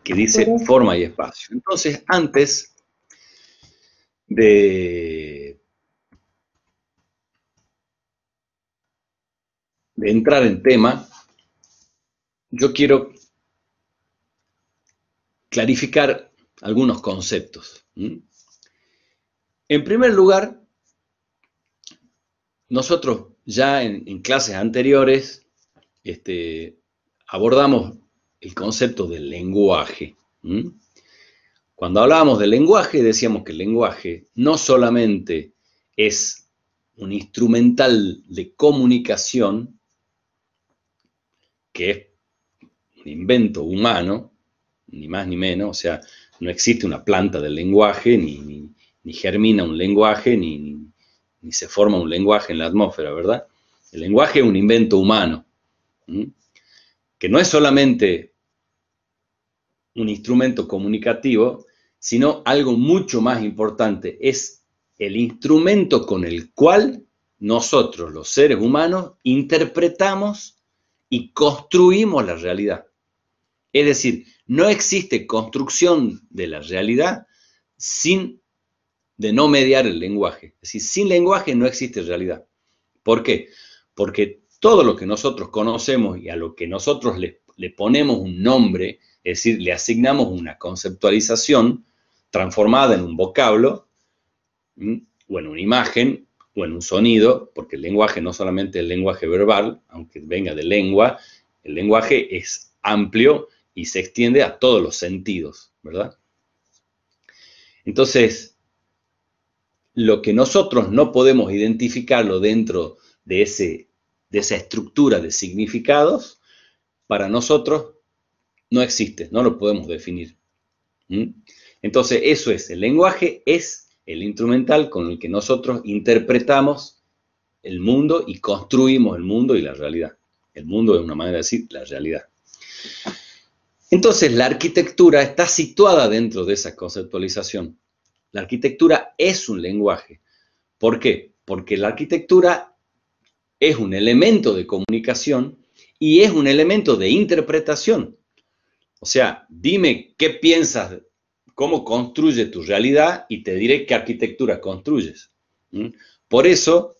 que dice forma y espacio. Entonces, antes de entrar en tema, yo quiero clarificar algunos conceptos. En primer lugar, nosotros ya en clases anteriores abordamos el concepto del lenguaje. Cuando hablábamos del lenguaje, decíamos que el lenguaje no solamente es un instrumental de comunicación, que es un invento humano, ni más ni menos, o sea, no existe una planta del lenguaje, ni germina un lenguaje, ni se forma un lenguaje en la atmósfera, ¿verdad? El lenguaje es un invento humano, que no es solamente un instrumento comunicativo, sino algo mucho más importante, es el instrumento con el cual nosotros, los seres humanos, interpretamos y construimos la realidad. Es decir, no existe construcción de la realidad de no mediar el lenguaje. Es decir, sin lenguaje no existe realidad. ¿Por qué? Porque todo lo que nosotros conocemos y a lo que nosotros le ponemos un nombre, es decir, le asignamos una conceptualización transformada en un vocablo, o en una imagen, o en un sonido, porque el lenguaje no solamente es el lenguaje verbal, aunque venga de lengua, el lenguaje es amplio y se extiende a todos los sentidos, ¿verdad? Entonces, lo que nosotros no podemos identificarlo dentro de esa estructura de significados, para nosotros no existe, no lo podemos definir. Entonces, eso es, el lenguaje es el instrumental con el que nosotros interpretamos el mundo y construimos el mundo y la realidad. El mundo es una manera de decir la realidad. Entonces, la arquitectura está situada dentro de esa conceptualización. La arquitectura es un lenguaje. ¿Por qué? Porque la arquitectura es un elemento de comunicación y es un elemento de interpretación. O sea, dime qué piensas, cómo construye tu realidad y te diré qué arquitectura construyes. Por eso,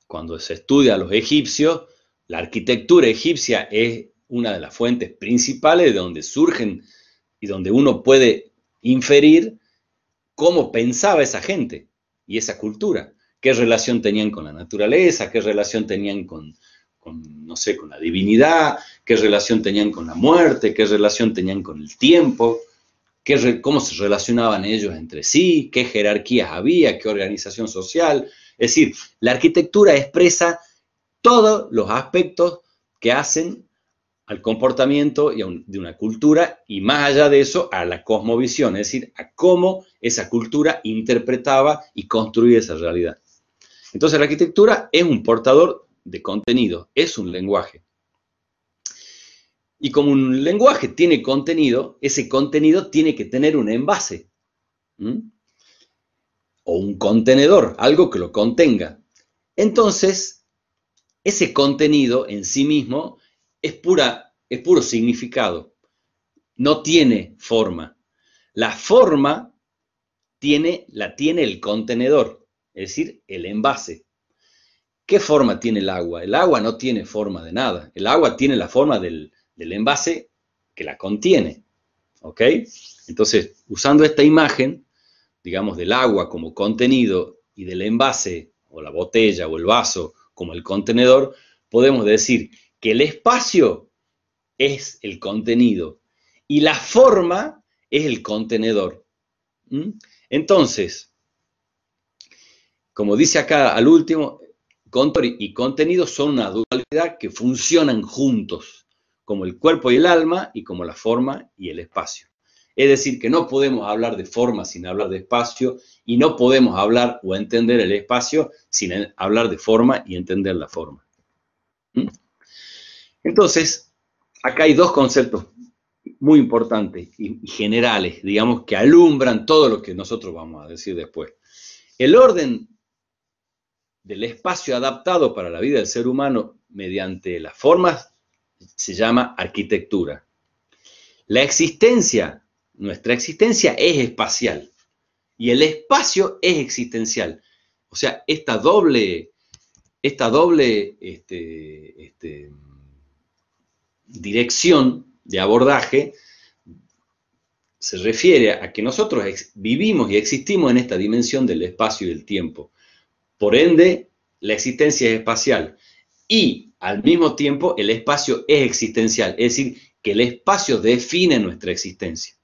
cuando se estudia a los egipcios, la arquitectura egipcia es una de las fuentes principales de donde surgen y donde uno puede inferir cómo pensaba esa gente y esa cultura, qué relación tenían con la naturaleza, qué relación tenían con no sé, con la divinidad, qué relación tenían con la muerte, qué relación tenían con el tiempo, cómo se relacionaban ellos entre sí, qué jerarquías había, qué organización social. Es decir, la arquitectura expresa todos los aspectos que hacen al comportamiento de una cultura y más allá de eso a la cosmovisión, es decir, a cómo esa cultura interpretaba y construía esa realidad. Entonces la arquitectura es un portador de contenido, es un lenguaje. Y como un lenguaje tiene contenido, ese contenido tiene que tener un envase, o un contenedor, algo que lo contenga. Entonces, ese contenido en sí mismo es puro significado, no tiene forma. La forma la tiene el contenedor, es decir, el envase. ¿Qué forma tiene el agua? El agua no tiene forma de nada. El agua tiene la forma del envase que la contiene. ¿Ok? Entonces, usando esta imagen, digamos, del agua como contenido y del envase, o la botella o el vaso como el contenedor, podemos decir que el espacio es el contenido y la forma es el contenedor. Entonces, como dice acá al último, contenedor y contenido son una dualidad que funcionan juntos, como el cuerpo y el alma y como la forma y el espacio. Es decir, que no podemos hablar de forma sin hablar de espacio y no podemos hablar o entender el espacio sin hablar de forma y entender la forma. Entonces, acá hay dos conceptos muy importantes y generales, digamos, que alumbran todo lo que nosotros vamos a decir después. El orden del espacio adaptado para la vida del ser humano mediante las formas se llama arquitectura. La existencia, nuestra existencia es espacial y el espacio es existencial. O sea, esta doble dirección de abordaje se refiere a que nosotros vivimos y existimos en esta dimensión del espacio y del tiempo. Por ende, la existencia es espacial y al mismo tiempo el espacio es existencial, es decir, que el espacio define nuestra existencia.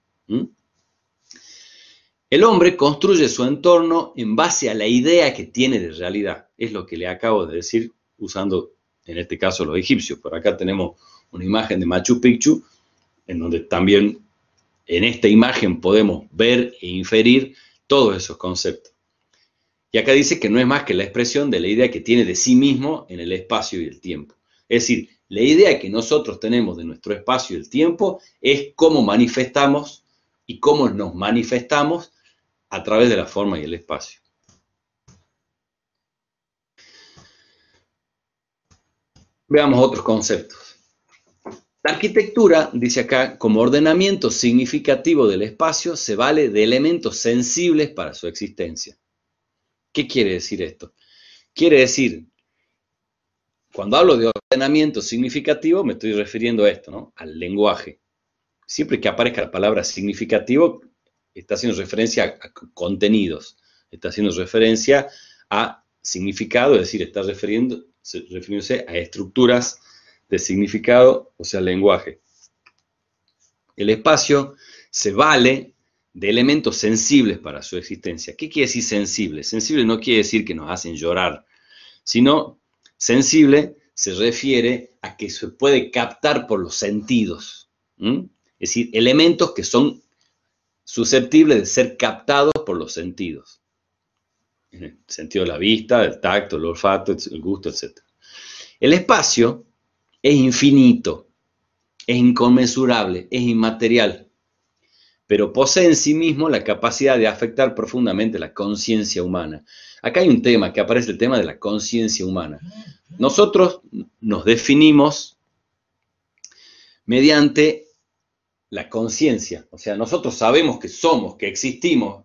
El hombre construye su entorno en base a la idea que tiene de realidad. Es lo que le acabo de decir usando, en este caso, los egipcios. Por acá tenemos una imagen de Machu Picchu, en donde también en esta imagen podemos ver e inferir todos esos conceptos. Y acá dice que no es más que la expresión de la idea que tiene de sí mismo en el espacio y el tiempo. Es decir, la idea que nosotros tenemos de nuestro espacio y el tiempo es cómo manifestamos y cómo nos manifestamos a través de la forma y el espacio. Veamos otros conceptos. La arquitectura, dice acá, como ordenamiento significativo del espacio, se vale de elementos sensibles para su existencia. ¿Qué quiere decir esto? Quiere decir, cuando hablo de ordenamiento significativo, me estoy refiriendo a esto, ¿no? Al lenguaje. Siempre que aparezca la palabra significativo, está haciendo referencia a contenidos, está haciendo referencia a significado, es decir, está refiriéndose a estructuras de significado, o sea, lenguaje. El espacio se vale de elementos sensibles para su existencia. ¿Qué quiere decir sensible? Sensible no quiere decir que nos hacen llorar, sino sensible se refiere a que se puede captar por los sentidos. Es decir, elementos que son susceptibles de ser captados por los sentidos. En el sentido de la vista, el tacto, el olfato, el gusto, etc. El espacio es infinito, es inconmensurable, es inmaterial, pero posee en sí mismo la capacidad de afectar profundamente la conciencia humana. Acá hay un tema, que aparece el tema de la conciencia humana. Nosotros nos definimos mediante la conciencia, o sea, nosotros sabemos que somos, que existimos,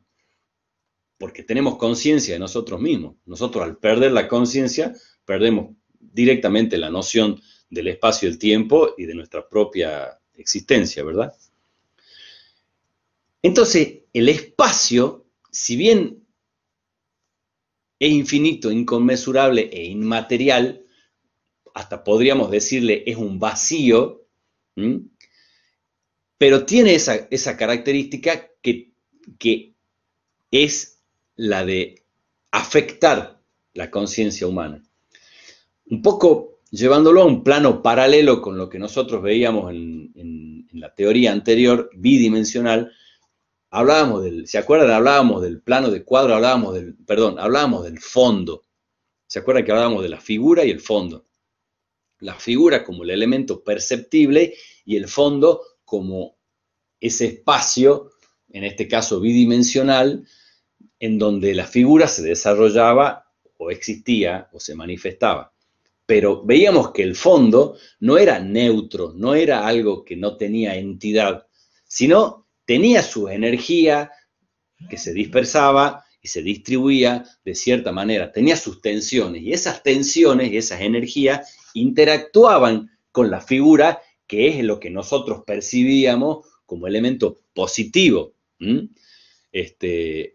porque tenemos conciencia de nosotros mismos. Nosotros al perder la conciencia, perdemos directamente la noción del espacio y el tiempo y de nuestra propia existencia, ¿verdad? Entonces, el espacio, si bien es infinito, inconmensurable e inmaterial, hasta podríamos decirle es un vacío, pero tiene esa característica que es la de afectar la conciencia humana. Un poco llevándolo a un plano paralelo con lo que nosotros veíamos en la teoría anterior, bidimensional, ¿se acuerdan? Hablábamos del plano de cuadro, hablábamos del fondo. ¿Se acuerdan que hablábamos de la figura y el fondo? La figura como el elemento perceptible y el fondo como ese espacio, en este caso bidimensional, en donde la figura se desarrollaba o existía o se manifestaba. Pero veíamos que el fondo no era neutro, no era algo que no tenía entidad, sino tenía su energía que se dispersaba y se distribuía de cierta manera, tenía sus tensiones, y esas tensiones y esas energías interactuaban con la figura, que es lo que nosotros percibíamos como elemento positivo,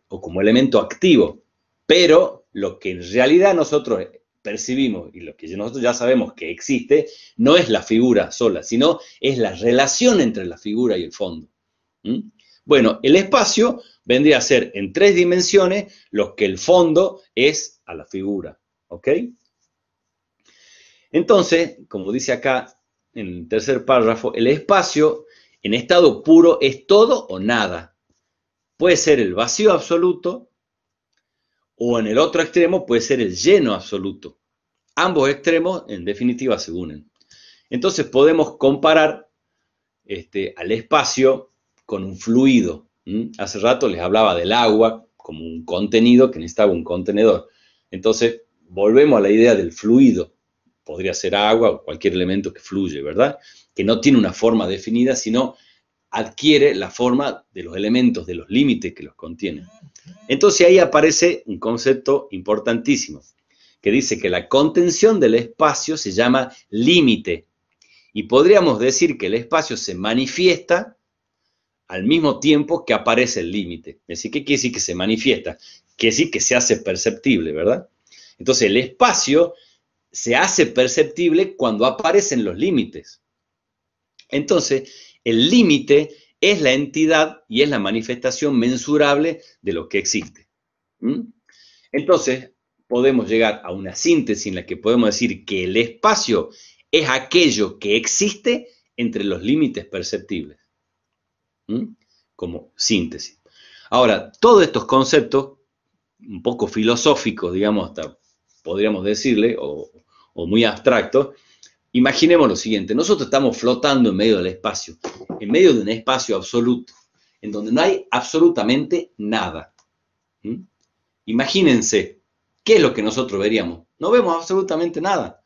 o como elemento activo, pero lo que en realidad nosotros percibimos y lo que nosotros ya sabemos que existe, no es la figura sola, sino es la relación entre la figura y el fondo. Bueno, el espacio vendría a ser en 3 dimensiones lo que el fondo es a la figura, ¿ok? Entonces, como dice acá en el tercer párrafo, el espacio en estado puro es todo o nada. Puede ser el vacío absoluto o en el otro extremo puede ser el lleno absoluto. Ambos extremos, en definitiva, se unen. Entonces podemos comparar al espacio con un fluido. Hace rato les hablaba del agua como un contenido que necesitaba un contenedor. Entonces volvemos a la idea del fluido. Podría ser agua o cualquier elemento que fluye, ¿verdad? Que no tiene una forma definida, sino adquiere la forma de los elementos, de los límites que los contienen. Entonces ahí aparece un concepto importantísimo, que dice que la contención del espacio se llama límite. Y podríamos decir que el espacio se manifiesta al mismo tiempo que aparece el límite. Es decir, ¿qué quiere decir que se manifiesta? Quiere decir que se hace perceptible, ¿verdad? Entonces el espacio se hace perceptible cuando aparecen los límites. Entonces, el límite es la entidad y es la manifestación mensurable de lo que existe. Entonces, podemos llegar a una síntesis en la que podemos decir que el espacio es aquello que existe entre los límites perceptibles. Como síntesis. Ahora, todos estos conceptos, un poco filosóficos, digamos, hasta podríamos decirle, o muy abstractos, imaginemos lo siguiente: nosotros estamos flotando en medio del espacio, en medio de un espacio absoluto, en donde no hay absolutamente nada. Imagínense, ¿qué es lo que nosotros veríamos? No vemos absolutamente nada.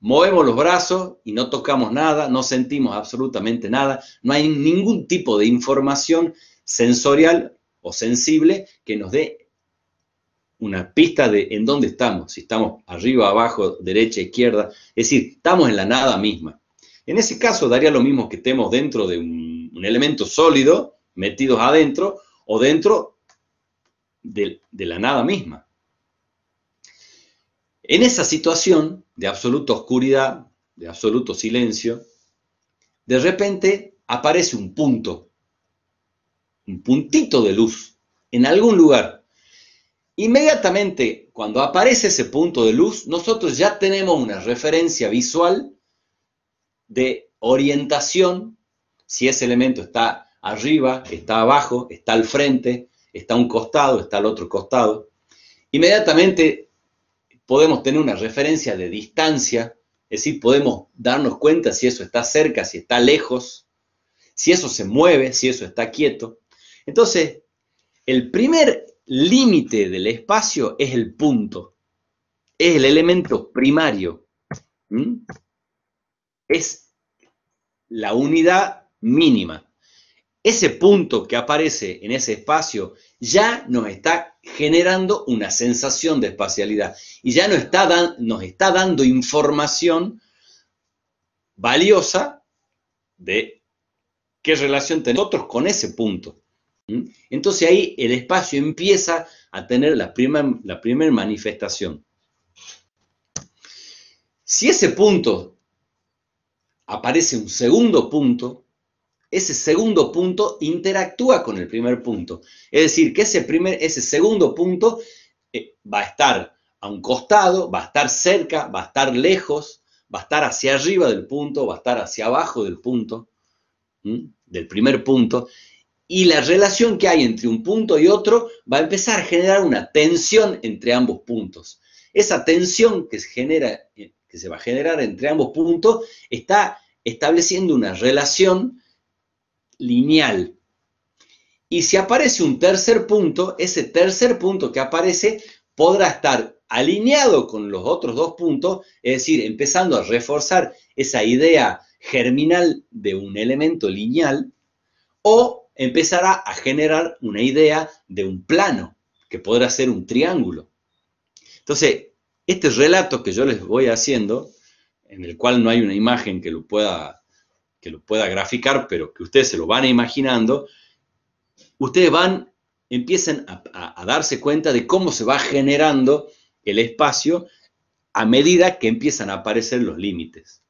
Movemos los brazos y no tocamos nada, no sentimos absolutamente nada, no hay ningún tipo de información sensorial o sensible que nos dé una pista de en dónde estamos, si estamos arriba, abajo, derecha, izquierda, es decir, estamos en la nada misma. En ese caso daría lo mismo que estemos dentro de un elemento sólido, metidos adentro, o dentro de la nada misma. En esa situación de absoluta oscuridad, de absoluto silencio, de repente aparece un punto, un puntito de luz en algún lugar. Inmediatamente, cuando aparece ese punto de luz, nosotros ya tenemos una referencia visual de orientación, si ese elemento está arriba, está abajo, está al frente, está a un costado, está al otro costado. Inmediatamente podemos tener una referencia de distancia, es decir, podemos darnos cuenta si eso está cerca, si está lejos, si eso se mueve, si eso está quieto. Entonces, el primer límite del espacio es el punto, es el elemento primario, es la unidad mínima. Ese punto que aparece en ese espacio ya nos está generando una sensación de espacialidad y ya nos está dando información valiosa de qué relación tenemos nosotros con ese punto. Entonces ahí el espacio empieza a tener la primera manifestación. Si ese punto aparece un segundo punto, ese segundo punto interactúa con el primer punto. Es decir, que ese segundo punto va a estar a un costado, va a estar cerca, va a estar lejos, va a estar hacia arriba del punto, va a estar hacia abajo del punto, del primer punto. Y la relación que hay entre un punto y otro va a empezar a generar una tensión entre ambos puntos. Esa tensión que se va a generar entre ambos puntos está estableciendo una relación lineal. Y si aparece un tercer punto, ese tercer punto que aparece podrá estar alineado con los otros dos puntos, es decir, empezando a reforzar esa idea germinal de un elemento lineal, o empezará a generar una idea de un plano, que podrá ser un triángulo. Entonces, este relato que yo les voy haciendo, en el cual no hay una imagen que lo pueda graficar, pero que ustedes se lo van imaginando, ustedes empiezan a darse cuenta de cómo se va generando el espacio a medida que empiezan a aparecer los límites.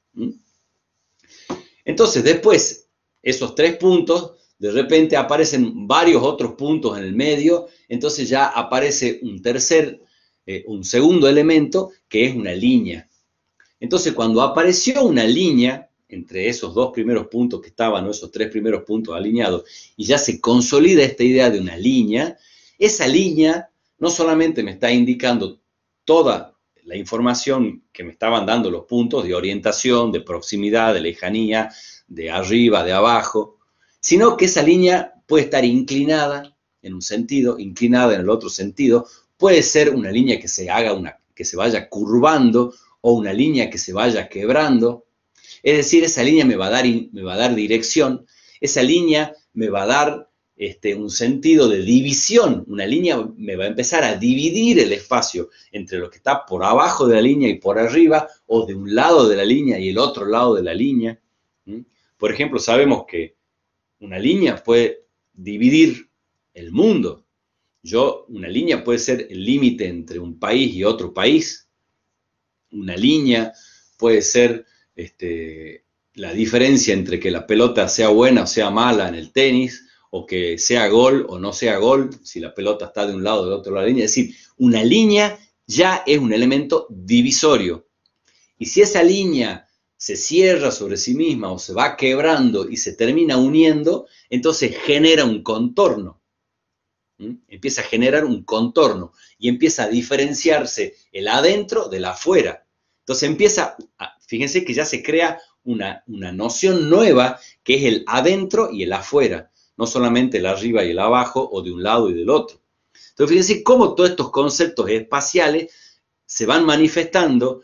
Entonces, después, esos tres puntos, de repente aparecen varios otros puntos en el medio, entonces ya aparece un segundo elemento que es una línea. Entonces, cuando apareció una línea entre esos dos primeros puntos que estaban, o esos tres primeros puntos alineados, y ya se consolida esta idea de una línea, esa línea no solamente me está indicando toda la información que me estaban dando los puntos de orientación, de proximidad, de lejanía, de arriba, de abajo, sino que esa línea puede estar inclinada en un sentido, inclinada en el otro sentido, puede ser una línea que se vaya curvando, o una línea que se vaya quebrando. Es decir, esa línea me va a dar dirección, esa línea me va a dar un sentido de división. Una línea me va a empezar a dividir el espacio entre lo que está por abajo de la línea y por arriba, o de un lado de la línea y el otro lado de la línea. Por ejemplo, sabemos que una línea puede dividir el mundo. Una línea puede ser el límite entre un país y otro país. Una línea puede ser la diferencia entre que la pelota sea buena o sea mala en el tenis, o que sea gol o no sea gol, si la pelota está de un lado o del otro lado de la línea. Es decir, una línea ya es un elemento divisorio. Y si esa línea se cierra sobre sí misma o se va quebrando y se termina uniendo, entonces genera un contorno. Empieza a generar un contorno y empieza a diferenciarse el adentro del afuera. Entonces fíjense que ya se crea una noción nueva, que es el adentro y el afuera, no solamente el arriba y el abajo, o de un lado y del otro. Entonces fíjense cómo todos estos conceptos espaciales se van manifestando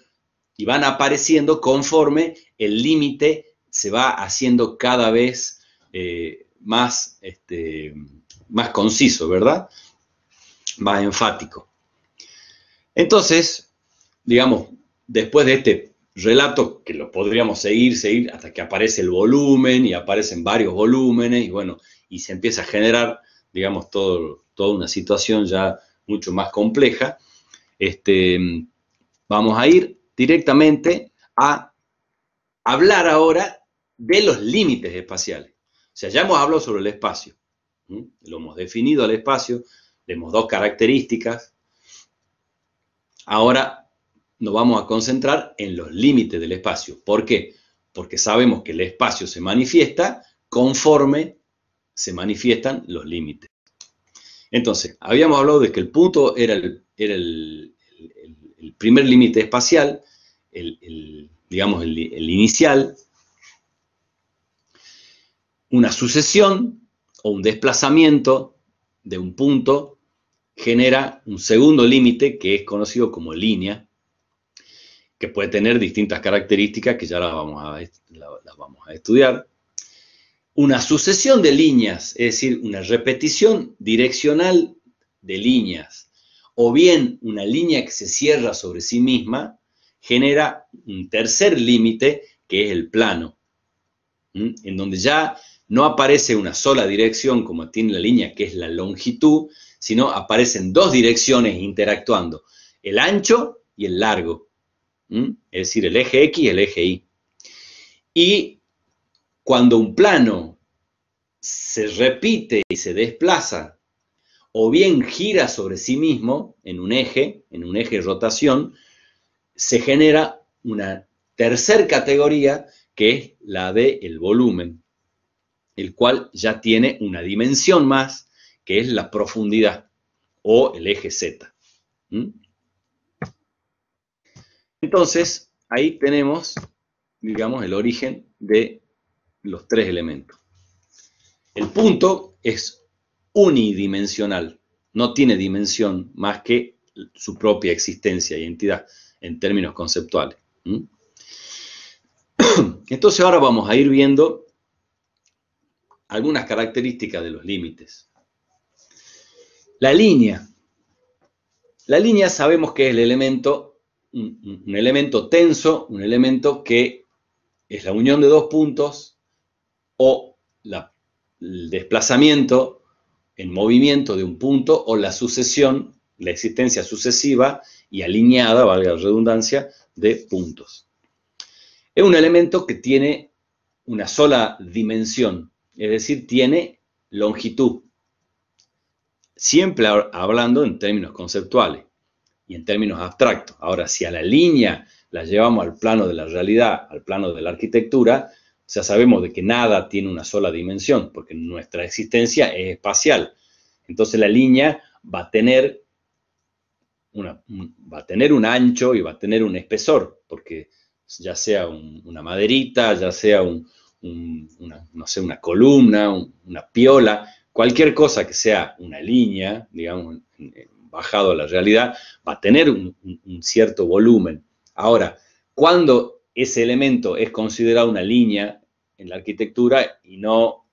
y van apareciendo conforme el límite se va haciendo cada vez más conciso, ¿verdad? Más enfático. Entonces, digamos, después de este relato, que lo podríamos seguir hasta que aparece el volumen, y aparecen varios volúmenes, y bueno, y se empieza a generar, digamos, toda una situación ya mucho más compleja, vamos a ir directamente a hablar ahora de los límites espaciales. O sea, ya hemos hablado sobre el espacio. Lo hemos definido al espacio, le hemos dado características. Ahora nos vamos a concentrar en los límites del espacio. ¿Por qué? Porque sabemos que el espacio se manifiesta conforme se manifiestan los límites. Entonces, habíamos hablado de que el punto era el primer límite espacial, digamos el inicial. Una sucesión o un desplazamiento de un punto genera un segundo límite, que es conocido como línea, que puede tener distintas características que ya las vamos a estudiar. Una sucesión de líneas, es decir, una repetición direccional de líneas, o bien una línea que se cierra sobre sí misma, genera un tercer límite, que es el plano, en donde ya no aparece una sola dirección como tiene la línea, que es la longitud, sino aparecen dos direcciones interactuando, el ancho y el largo, es decir, el eje X y el eje Y. Y cuando un plano se repite y se desplaza, o bien gira sobre sí mismo en un eje de rotación, se genera una tercera categoría, que es la del volumen, el cual ya tiene una dimensión más, que es la profundidad, o el eje Z. Entonces, ahí tenemos, digamos, el origen de los tres elementos. El punto es unidimensional, no tiene dimensión más que su propia existencia y entidad en términos conceptuales. Entonces ahora vamos a ir viendo algunas características de los límites. La línea. La línea sabemos que es el elemento, un elemento tenso, un elemento que es la unión de dos puntos, o el desplazamiento en movimiento de un punto, o la sucesión, la existencia sucesiva y alineada, valga la redundancia, de puntos. Es un elemento que tiene una sola dimensión, es decir, tiene longitud. Siempre hablando en términos conceptuales y en términos abstractos. Ahora, si a la línea la llevamos al plano de la realidad, al plano de la arquitectura, ya sabemos de que nada tiene una sola dimensión, porque nuestra existencia es espacial. Entonces la línea va a tener un ancho y va a tener un espesor, porque ya sea una maderita, ya sea no sé, una columna, una piola, cualquier cosa que sea una línea, digamos, bajado a la realidad, va a tener un cierto volumen. Ahora, cuando ese elemento es considerado una línea en la arquitectura y no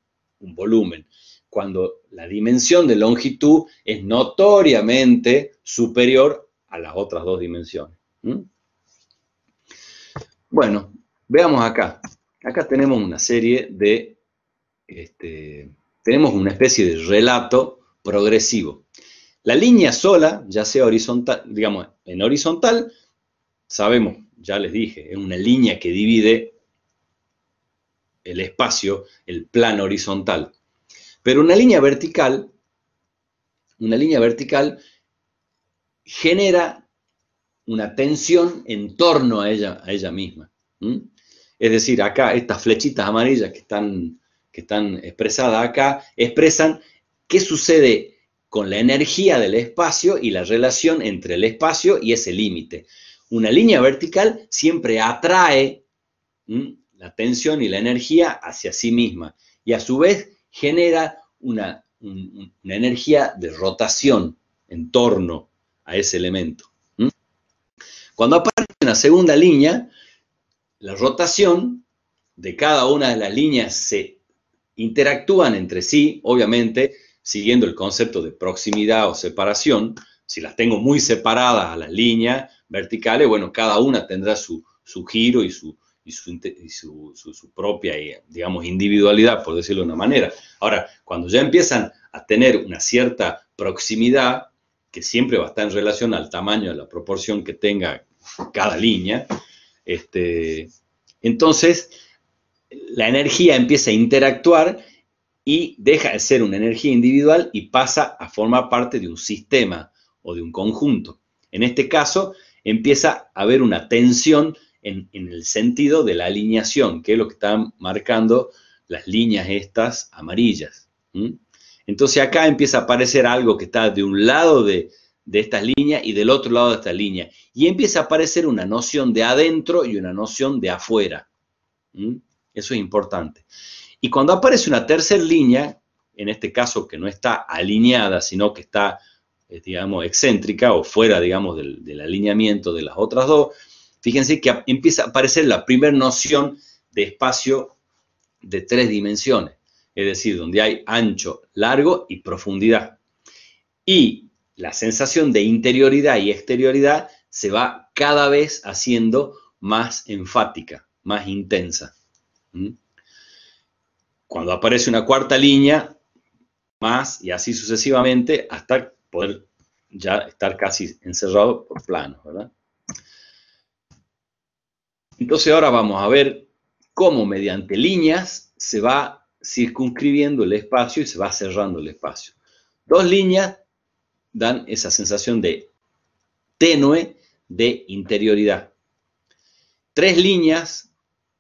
un volumen, cuando la dimensión de longitud es notoriamente superior a las otras dos dimensiones. Bueno, veamos acá. Acá tenemos una serie de, tenemos una especie de relato progresivo. La línea sola, ya sea horizontal, digamos, en horizontal, sabemos, ya les dije, es una línea que divide el espacio, el plano horizontal. Pero una línea vertical genera una tensión en torno a ella misma. Es decir, acá estas flechitas amarillas que están expresadas acá, expresan qué sucede con la energía del espacio y la relación entre el espacio y ese límite. Una línea vertical siempre atrae la tensión y la energía hacia sí misma y a su vez genera una energía de rotación en torno a ese elemento. Cuando aparece una segunda línea, la rotación de cada una de las líneas se interactúan entre sí, obviamente, siguiendo el concepto de proximidad o separación. Si las tengo muy separadas a las líneas verticales, bueno, cada una tendrá su giro y su propia, digamos, individualidad, por decirlo de una manera. Ahora, cuando ya empiezan a tener una cierta proximidad, que siempre va a estar en relación al tamaño, a la proporción que tenga cada línea, entonces la energía empieza a interactuar y deja de ser una energía individual y pasa a formar parte de un sistema o de un conjunto. En este caso, empieza a haber una tensión en el sentido de la alineación, que es lo que están marcando las líneas estas amarillas. Entonces acá empieza a aparecer algo que está de un lado de estas líneas y del otro lado de esta línea. Y empieza a aparecer una noción de adentro y una noción de afuera. Eso es importante. Y cuando aparece una tercera línea, en este caso que no está alineada, sino que está, digamos, excéntrica o fuera, digamos, del alineamiento de las otras dos, fíjense que empieza a aparecer la primera noción de espacio de 3 dimensiones, es decir, donde hay ancho, largo y profundidad. Y la sensación de interioridad y exterioridad se va cada vez haciendo más enfática, más intensa. Cuando aparece una cuarta línea, más y así sucesivamente, hasta poder ya estar casi encerrado por planos, ¿verdad? Entonces ahora vamos a ver cómo mediante líneas se va circunscribiendo el espacio y se va cerrando el espacio. 2 líneas dan esa sensación de tenue de interioridad. 3 líneas,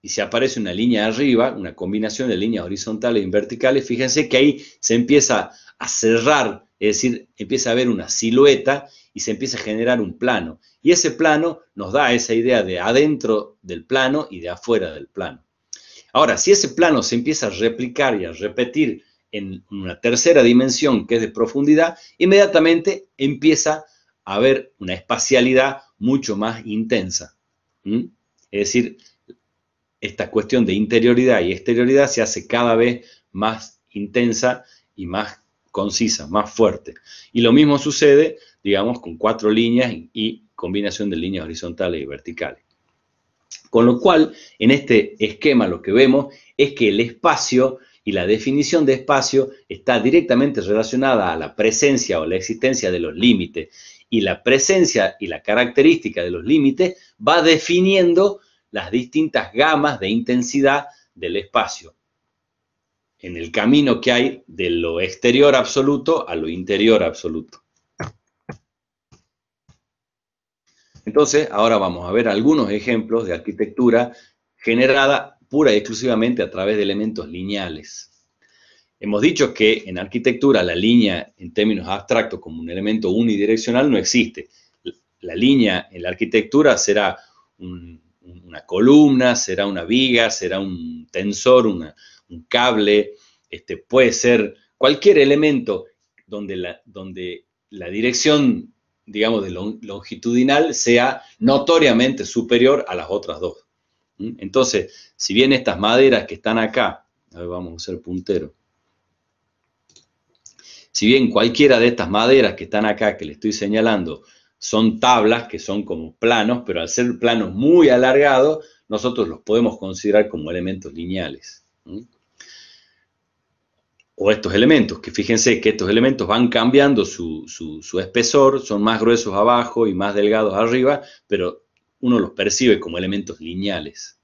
y si aparece una línea arriba, una combinación de líneas horizontales y verticales, fíjense que ahí se empieza a cerrar, es decir, empieza a haber una silueta y se empieza a generar un plano. Y ese plano nos da esa idea de adentro del plano y de afuera del plano. Ahora, si ese plano se empieza a replicar y a repetir en una tercera dimensión que es de profundidad, inmediatamente empieza a haber una espacialidad mucho más intensa. Es decir, esta cuestión de interioridad y exterioridad se hace cada vez más intensa y más concisa, más fuerte. Y lo mismo sucede, digamos, con 4 líneas y combinación de líneas horizontales y verticales. Con lo cual, en este esquema lo que vemos es que el espacio y la definición de espacio está directamente relacionada a la presencia o la existencia de los límites. Y la presencia y la característica de los límites va definiendo las distintas gamas de intensidad del espacio, en el camino que hay de lo exterior absoluto a lo interior absoluto. Entonces, ahora vamos a ver algunos ejemplos de arquitectura generada pura y exclusivamente a través de elementos lineales. Hemos dicho que en arquitectura la línea, en términos abstractos, como un elemento unidireccional, no existe. La línea en la arquitectura será una columna, será una viga, será un tensor, un cable, puede ser cualquier elemento donde la dirección, digamos, de longitudinal sea notoriamente superior a las otras dos. Entonces, si bien estas maderas que están acá, a ver, vamos a usar puntero, si bien cualquiera de estas maderas que están acá, que le estoy señalando, son tablas, que son como planos, pero al ser planos muy alargados, nosotros los podemos considerar como elementos lineales. O estos elementos, que fíjense que estos elementos van cambiando su espesor, son más gruesos abajo y más delgados arriba, pero uno los percibe como elementos lineales.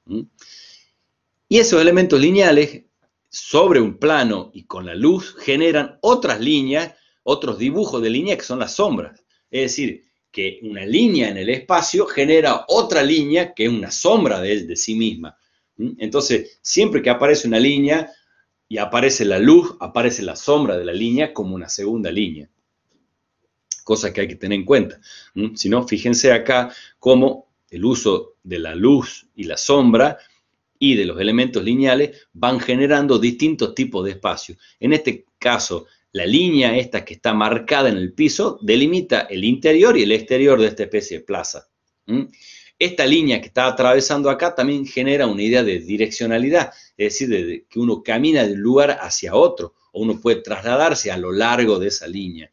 Y esos elementos lineales, sobre un plano y con la luz, generan otras líneas, otros dibujos de línea que son las sombras. Es decir, que una línea en el espacio genera otra línea que es una sombra de sí misma. Entonces, siempre que aparece una línea y aparece la luz, aparece la sombra de la línea como una segunda línea. Cosa que hay que tener en cuenta. Si no, fíjense acá cómo el uso de la luz y la sombra y de los elementos lineales van generando distintos tipos de espacios. En este caso, la línea esta que está marcada en el piso delimita el interior y el exterior de esta especie de plaza. Esta línea que está atravesando acá también genera una idea de direccionalidad, es decir, de que uno camina de un lugar hacia otro, o uno puede trasladarse a lo largo de esa línea.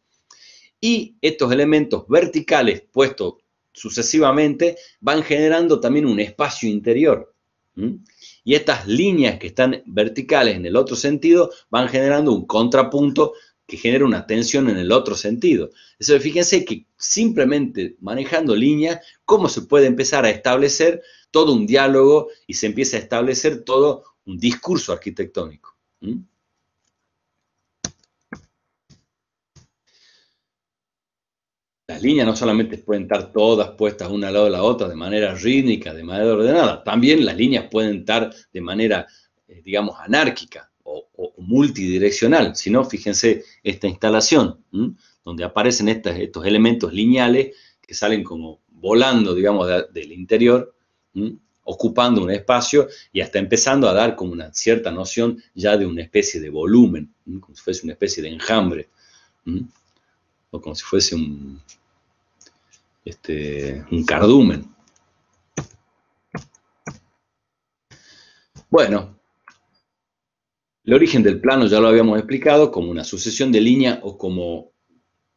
Y estos elementos verticales puestos sucesivamente van generando también un espacio interior. Y estas líneas que están verticales en el otro sentido van generando un contrapunto que genera una tensión en el otro sentido. Entonces, fíjense que simplemente manejando líneas, cómo se puede empezar a establecer todo un diálogo y se empieza a establecer todo un discurso arquitectónico. Las líneas no solamente pueden estar todas puestas una al lado de la otra de manera rítmica, de manera ordenada, también las líneas pueden estar de manera, digamos, anárquica o multidireccional. Si no, fíjense esta instalación, donde aparecen estos elementos lineales que salen como volando, digamos, del interior, ocupando un espacio y hasta empezando a dar como una cierta noción ya de una especie de volumen, como si fuese una especie de enjambre. O como si fuese un cardumen. Bueno, el origen del plano ya lo habíamos explicado como una sucesión de líneas o como,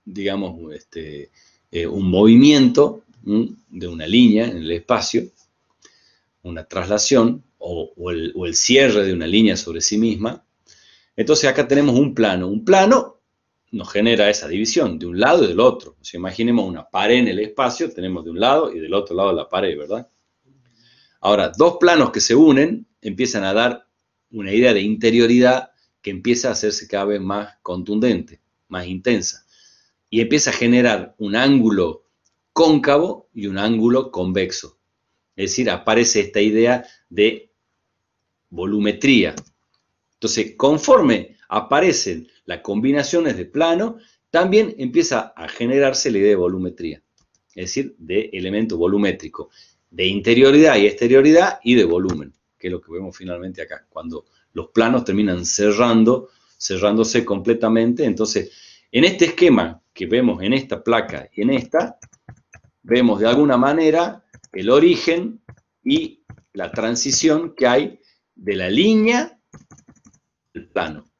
digamos, un movimiento de una línea en el espacio, una traslación o el cierre de una línea sobre sí misma. Entonces acá tenemos un plano. Un plano nos genera esa división de un lado y del otro. O sea, imaginemos una pared en el espacio, tenemos de un lado y del otro lado la pared, ¿verdad? Ahora, dos planos que se unen empiezan a dar una idea de interioridad que empieza a hacerse cada vez más contundente, más intensa. Y empieza a generar un ángulo cóncavo y un ángulo convexo. Es decir, aparece esta idea de volumetría. Entonces, conforme aparecen las combinaciones de plano, también empieza a generarse la idea de volumetría, es decir, de elemento volumétrico, de interioridad y exterioridad y de volumen, que es lo que vemos finalmente acá, cuando los planos terminan cerrándose completamente. Entonces, en este esquema que vemos en esta placa y en esta, vemos de alguna manera el origen y la transición que hay de la línea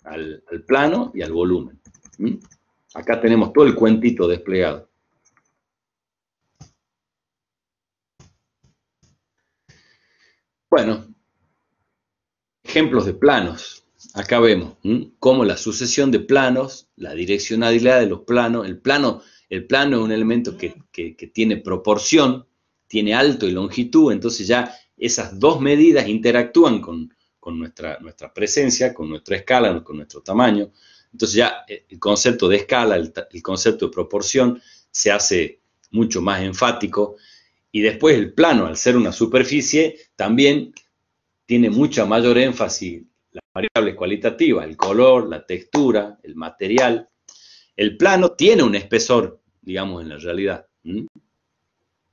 al plano y al volumen. Acá tenemos todo el cuentito desplegado. Bueno, ejemplos de planos. Acá vemos cómo la sucesión de planos, la direccionalidad de los planos, el plano es un elemento que tiene proporción, tiene alto y longitud, entonces ya esas dos medidas interactúan con nuestra presencia, con nuestra escala, con nuestro tamaño. Entonces ya el concepto de escala, el concepto de proporción se hace mucho más enfático. Y después el plano, al ser una superficie, también tiene mucha mayor énfasis las variables cualitativas, el color, la textura, el material. El plano tiene un espesor, digamos, en la realidad,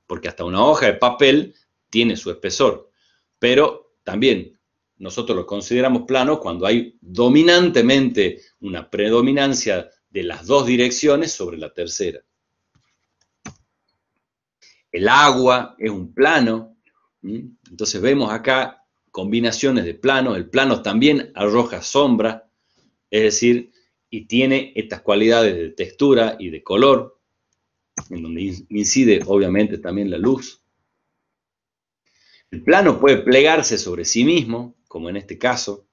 porque hasta una hoja de papel tiene su espesor, pero también nosotros lo consideramos plano cuando hay dominantemente una predominancia de las dos direcciones sobre la tercera. El agua es un plano, entonces vemos acá combinaciones de planos. El plano también arroja sombra, es decir, y tiene estas cualidades de textura y de color, en donde incide obviamente también la luz. El plano puede plegarse sobre sí mismo, como en este caso,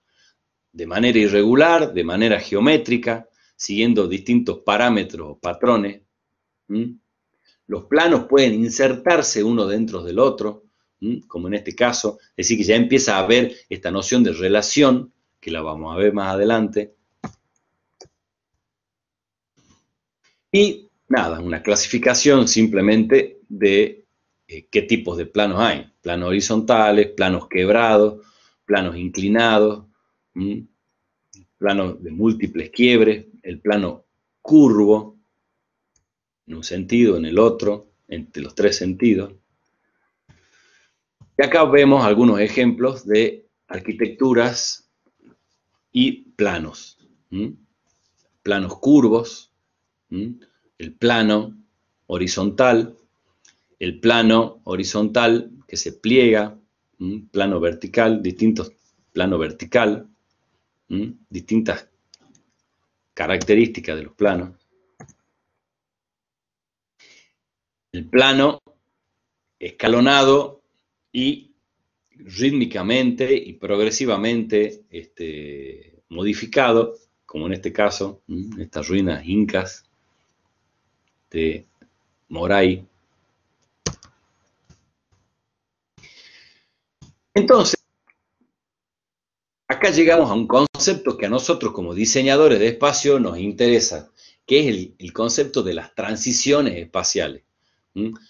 de manera irregular, de manera geométrica, siguiendo distintos parámetros o patrones. Los planos pueden insertarse uno dentro del otro, como en este caso, es decir, que ya empieza a haber esta noción de relación, que la vamos a ver más adelante. Y nada, una clasificación simplemente de qué tipos de planos hay. Planos horizontales, planos quebrados, planos inclinados, planos de múltiples quiebres, el plano curvo, en un sentido, en el otro, entre los tres sentidos. Y acá vemos algunos ejemplos de arquitecturas y planos. Planos curvos, el plano horizontal que se pliega, plano vertical, distintos plano vertical, distintas características de los planos. El plano escalonado y rítmicamente y progresivamente modificado, como en este caso, estas ruinas incas de Moray. Entonces, acá llegamos a un concepto que a nosotros como diseñadores de espacio nos interesa, que es el concepto de las transiciones espaciales.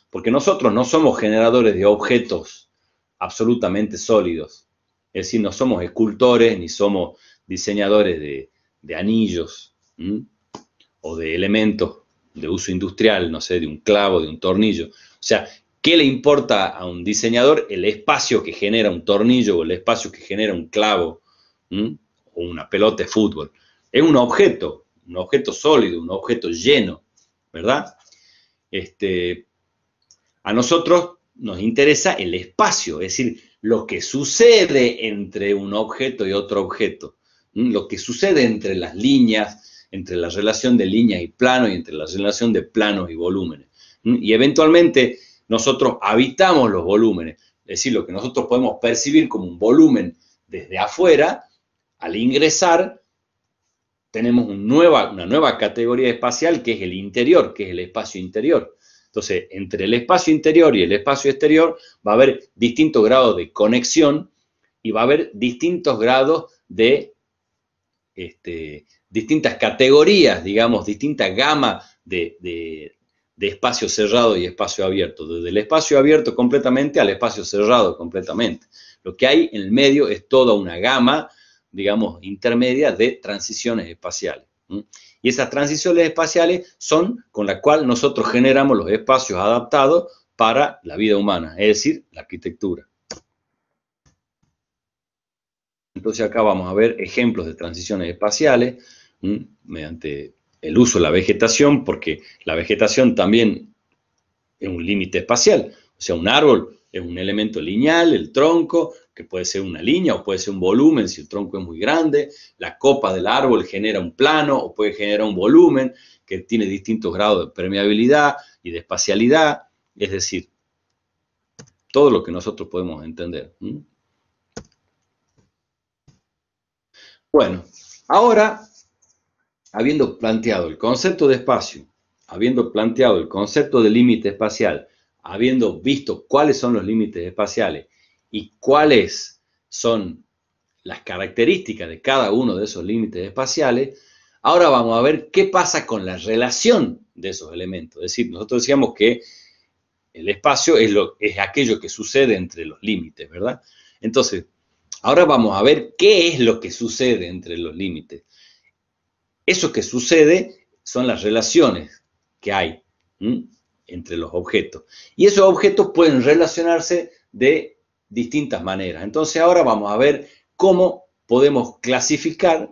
Porque nosotros no somos generadores de objetos absolutamente sólidos, es decir, no somos escultores ni somos diseñadores de anillos o de elementos de uso industrial, no sé, de un clavo, de un tornillo. O sea, ¿qué le importa a un diseñador el espacio que genera un tornillo o el espacio que genera un clavo o una pelota de fútbol? Es un objeto sólido, un objeto lleno, ¿verdad? A nosotros nos interesa el espacio, es decir, lo que sucede entre un objeto y otro objeto, lo que sucede entre las líneas, entre la relación de líneas y planos y entre la relación de planos y volúmenes. Y eventualmente nosotros habitamos los volúmenes, es decir, lo que nosotros podemos percibir como un volumen desde afuera, al ingresar, tenemos una nueva categoría espacial que es el interior, que es el espacio interior. Entonces, entre el espacio interior y el espacio exterior va a haber distintos grados de conexión y va a haber distintos grados de distintas categorías, digamos, distinta gama de espacio cerrado y espacio abierto, desde el espacio abierto completamente al espacio cerrado completamente. Lo que hay en el medio es toda una gama, digamos, intermedia de transiciones espaciales. Y esas transiciones espaciales son con las cuales nosotros generamos los espacios adaptados para la vida humana, es decir, la arquitectura. Entonces acá vamos a ver ejemplos de transiciones espaciales mediante el uso de la vegetación, porque la vegetación también es un límite espacial. O sea, un árbol es un elemento lineal, el tronco, que puede ser una línea o puede ser un volumen si el tronco es muy grande. La copa del árbol genera un plano o puede generar un volumen que tiene distintos grados de permeabilidad y de espacialidad. Es decir, todo lo que nosotros podemos entender. Bueno, ahora, habiendo planteado el concepto de espacio, habiendo planteado el concepto de límite espacial, habiendo visto cuáles son los límites espaciales y cuáles son las características de cada uno de esos límites espaciales, ahora vamos a ver qué pasa con la relación de esos elementos. Es decir, nosotros decíamos que el espacio es aquello que sucede entre los límites, ¿verdad? Entonces, ahora vamos a ver qué es lo que sucede entre los límites. Eso que sucede son las relaciones que hay entre los objetos. Y esos objetos pueden relacionarse de distintas maneras. Entonces ahora vamos a ver cómo podemos clasificar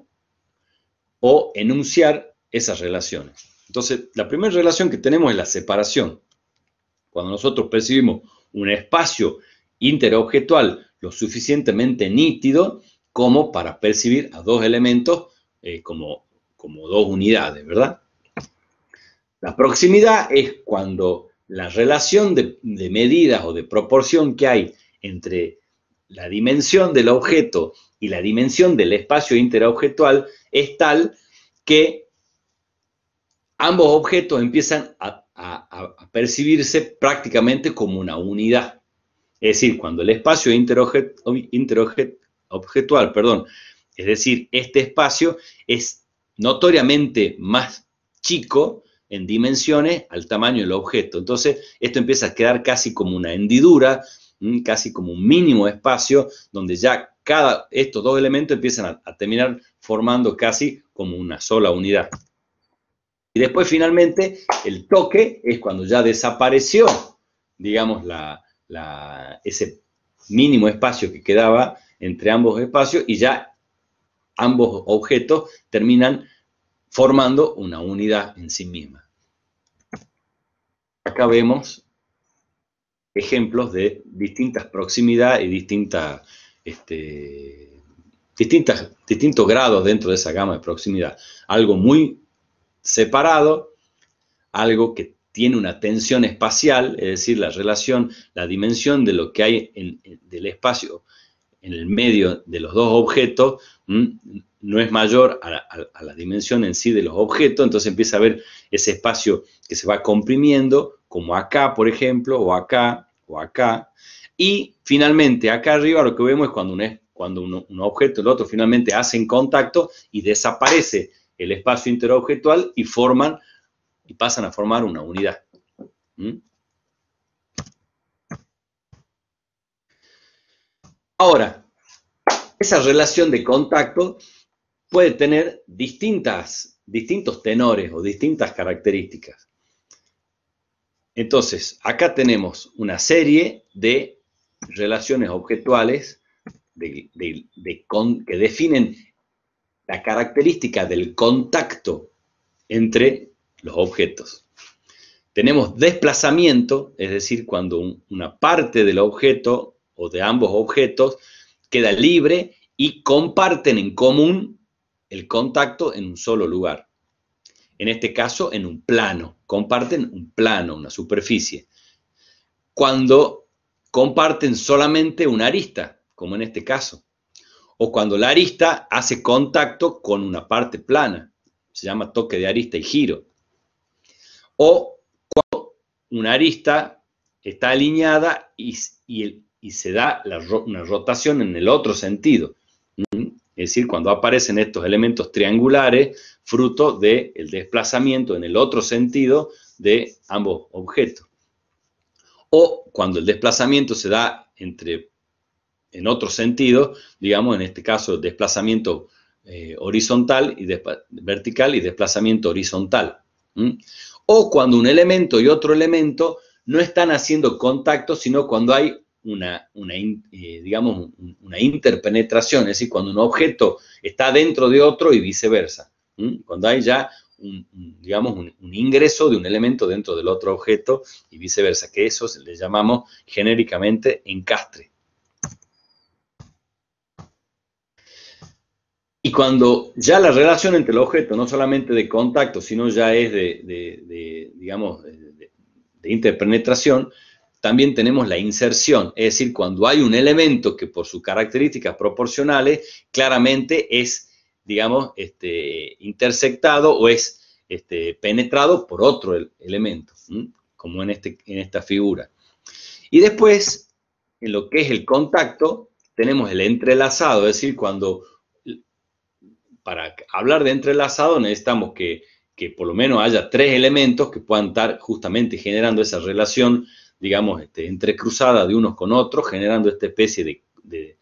o enunciar esas relaciones. Entonces, la primera relación que tenemos es la separación. Cuando nosotros percibimos un espacio interobjetual lo suficientemente nítido como para percibir a dos elementos como como dos unidades, ¿verdad? La proximidad es cuando la relación de medidas o de proporción que hay entre la dimensión del objeto y la dimensión del espacio interobjetual es tal que ambos objetos empiezan a percibirse prácticamente como una unidad. Es decir, cuando el espacio interobjetual, perdón, es decir, este espacio es notoriamente más chico en dimensiones al tamaño del objeto. Entonces, esto empieza a quedar casi como una hendidura, casi como un mínimo espacio, donde ya estos dos elementos empiezan a terminar formando casi como una sola unidad. Y después, finalmente, el toque es cuando ya desapareció, digamos, ese mínimo espacio que quedaba entre ambos espacios y ya ambos objetos terminan formando una unidad en sí misma. Acá vemos ejemplos de distintas proximidades y distintos grados dentro de esa gama de proximidad. Algo muy separado, algo que tiene una tensión espacial, es decir, la dimensión de lo que hay del espacio en el medio de los dos objetos no es mayor a la dimensión en sí de los objetos, entonces empieza a haber ese espacio que se va comprimiendo, como acá, por ejemplo, o acá, y finalmente acá arriba lo que vemos es cuando un objeto y el otro finalmente hacen contacto y desaparece el espacio interobjetual y pasan a formar una unidad. Ahora, esa relación de contacto puede tener distintos tenores o distintas características. Entonces, acá tenemos una serie de relaciones objetuales que definen la característica del contacto entre los objetos. Tenemos desplazamiento, es decir, cuando una parte del objeto o de ambos objetos queda libre y comparten en común el contacto en un solo lugar. En este caso, en un plano. Comparten un plano, una superficie. Cuando comparten solamente una arista, como en este caso. O cuando la arista hace contacto con una parte plana. Se llama toque de arista y giro. O cuando una arista está alineada y se da una rotación en el otro sentido. Es decir, cuando aparecen estos elementos triangulares, fruto del desplazamiento en el otro sentido de ambos objetos. O cuando el desplazamiento se da en otro sentido, digamos, en este caso, desplazamiento horizontal y vertical y desplazamiento horizontal. O cuando un elemento y otro elemento no están haciendo contacto, sino cuando hay una interpenetración, es decir, cuando un objeto está dentro de otro y viceversa. Cuando hay ya un ingreso de un elemento dentro del otro objeto y viceversa, que eso le llamamos genéricamente encastre. Y cuando ya la relación entre el objeto, no solamente de contacto, sino ya es de interpenetración, también tenemos la inserción, es decir, cuando hay un elemento que por sus características proporcionales claramente es, digamos, intersectado o es penetrado por otro elemento, como en esta figura. Y después, en lo que es el contacto, tenemos el entrelazado, es decir, para hablar de entrelazado necesitamos que por lo menos haya tres elementos que puedan estar justamente generando esa relación, digamos, entrecruzada de unos con otros, generando esta especie de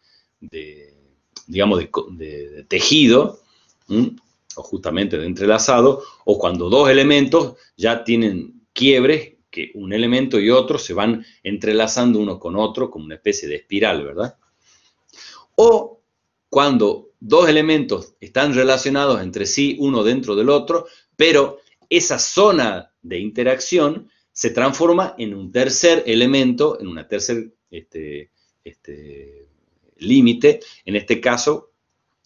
tejido, o justamente de entrelazado, o cuando dos elementos ya tienen quiebres, que un elemento y otro se van entrelazando uno con otro como una especie de espiral, ¿verdad? O cuando dos elementos están relacionados entre sí, uno dentro del otro, pero esa zona de interacción se transforma en un tercer elemento, en una tercer límite, en este caso,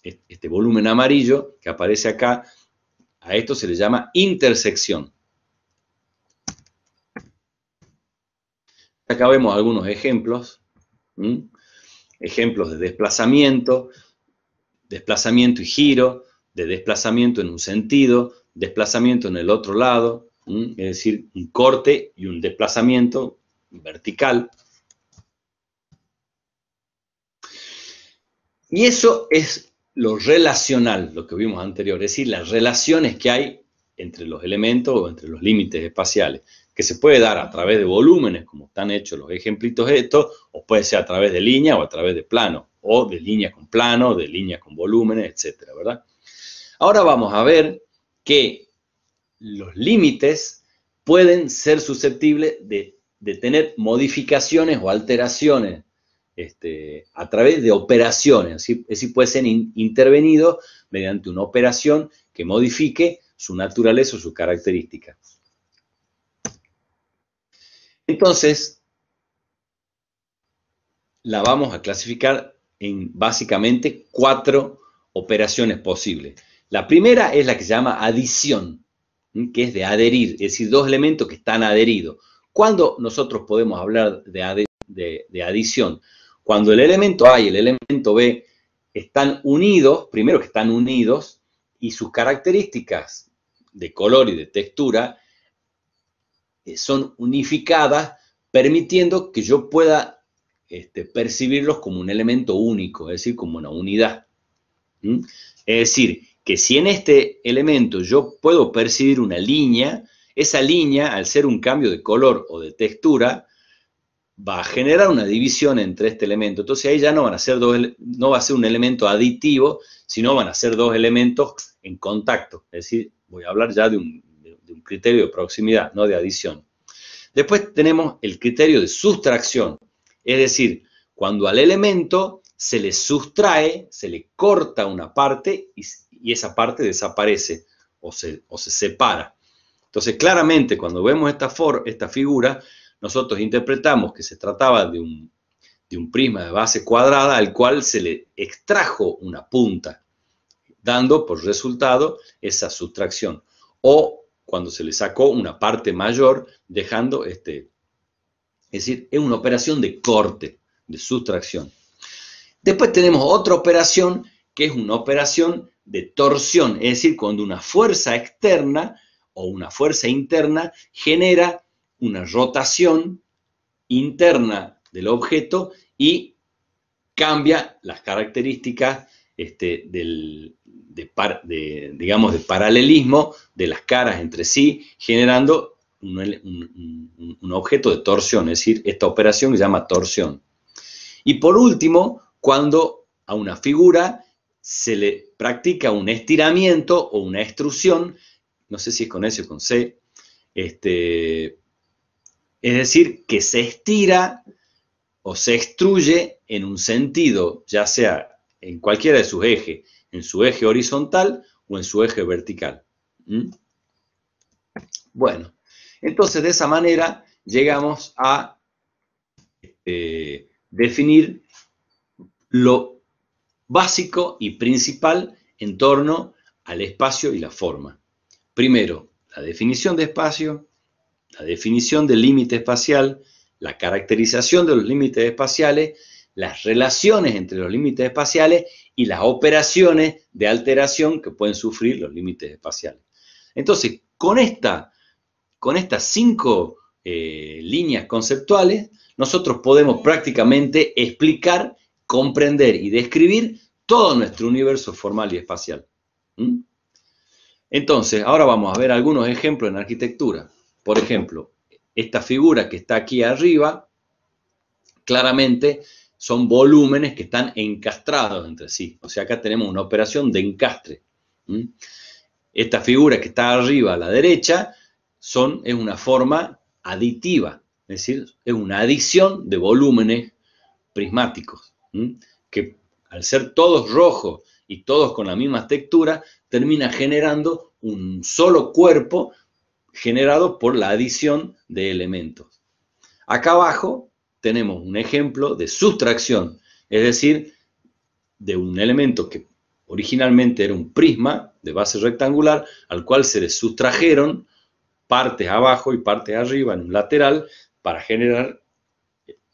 este volumen amarillo que aparece acá, A esto se le llama intersección. Acá vemos algunos ejemplos. Ejemplos de desplazamiento y giro, de desplazamiento en un sentido, desplazamiento en el otro lado, es decir, un corte y un desplazamiento vertical. Y eso es lo relacional, lo que vimos anterior, es decir, las relaciones que hay entre los elementos o entre los límites espaciales, que se puede dar a través de volúmenes, como están hechos los ejemplitos estos, o puede ser a través de línea o a través de plano, o de línea con plano, de línea con volúmenes, etcétera, ¿verdad? Ahora vamos a ver que los límites pueden ser susceptibles de tener modificaciones o alteraciones a través de operaciones, es decir, puede ser intervenido mediante una operación que modifique su naturaleza o su característica. Entonces, la vamos a clasificar en básicamente 4 operaciones posibles. La primera es la que se llama adición, que es de adherir, es decir, 2 elementos que están adheridos. ¿Cuándo nosotros podemos hablar de adición? Cuando el elemento A y el elemento B están unidos, primero que están unidos, y sus características de color y de textura son unificadas, permitiendo que yo pueda percibirlos como un elemento único, es decir, como una unidad. Es decir, que si en este elemento yo puedo percibir una línea, esa línea, al ser un cambio de color o de textura, va a generar una división entre este elemento. Entonces ahí ya no van a ser no va a ser un elemento aditivo, sino van a ser 2 elementos en contacto. Es decir, voy a hablar ya de un criterio de proximidad, no de adición. Después tenemos el criterio de sustracción, es decir, cuando al elemento se le sustrae, se le corta una parte y esa parte desaparece o se separa. Entonces, claramente, cuando vemos esta figura, nosotros interpretamos que se trataba de un prisma de base cuadrada al cual se le extrajo una punta, dando por resultado esa sustracción. O cuando se le sacó una parte mayor, dejando es decir, es una operación de corte, de sustracción. Después tenemos otra operación que es una operación de torsión, es decir, cuando una fuerza externa o una fuerza interna genera una rotación interna del objeto y cambia las características digamos, de paralelismo de las caras entre sí, generando un objeto de torsión, es decir, esta operación se llama torsión. Y por último, cuando a una figura se le practica un estiramiento o una extrusión, no sé si es con S o con C, es decir, que se estira o se extruye en un sentido, ya sea en cualquiera de sus ejes, en su eje horizontal o en su eje vertical. Bueno, entonces de esa manera llegamos a definir lo básico y principal en torno al espacio y la forma. Primero, la definición de espacio, la definición del límite espacial, la caracterización de los límites espaciales, las relaciones entre los límites espaciales y las operaciones de alteración que pueden sufrir los límites espaciales. Entonces, con estas 5 líneas conceptuales, nosotros podemos prácticamente explicar, comprender y describir todo nuestro universo formal y espacial. Entonces, ahora vamos a ver algunos ejemplos en arquitectura. Por ejemplo, esta figura que está aquí arriba, claramente son volúmenes que están encastrados entre sí. O sea, acá tenemos una operación de encastre. Esta figura que está arriba a la derecha es una forma aditiva, es decir, es una adición de volúmenes prismáticos, que al ser todos rojos y todos con la misma textura, termina generando un solo cuerpo generado por la adición de elementos. Acá abajo tenemos un ejemplo de sustracción, es decir, de un elemento que Originalmente era un prisma de base rectangular al cual se le sustrajeron partes abajo y partes arriba en un lateral para generar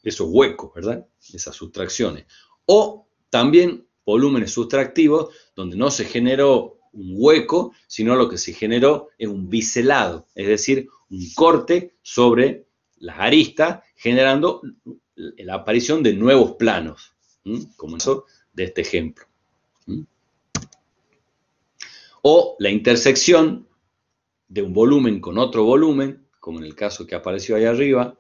esos huecos, ¿verdad? Esas sustracciones. O también volúmenes sustractivos donde no se generó un hueco, sino lo que se generó es un biselado, es decir, un corte sobre las aristas, generando la aparición de nuevos planos, como eso de este ejemplo. O la intersección de un volumen con otro volumen, como en el caso que apareció ahí arriba,